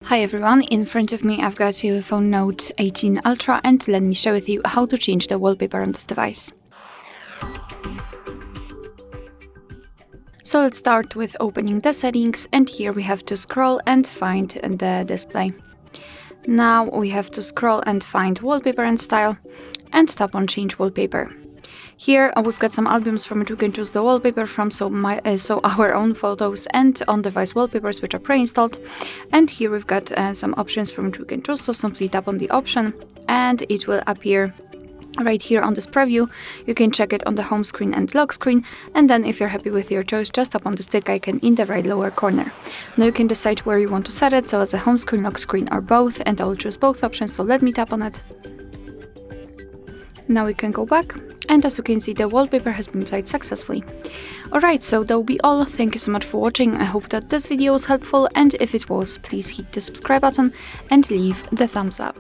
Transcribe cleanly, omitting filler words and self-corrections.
Hi everyone, in front of me I've got ULEFONE Note 18 Ultra and let me share with you how to change the wallpaper on this device. So let's start with opening the settings, and here we have to scroll and find the display. Now we have to scroll and find wallpaper and style and tap on change wallpaper. Here we've got some albums from which we can choose the wallpaper from, so our own photos and on-device wallpapers which are pre-installed. And here we've got some options from which we can choose, so simply tap on the option and it will appear right here on this preview. You can check it on the home screen and lock screen, and then if you're happy with your choice, just tap on the stick icon in the right lower corner. Now you can decide where you want to set it, so as a home screen, lock screen, or both, and I will choose both options, so let me tap on it. Now we can go back, and as you can see, the wallpaper has been applied successfully. Alright, so that will be all. Thank you so much for watching. I hope that this video was helpful, and if it was, please hit the subscribe button and leave the thumbs up.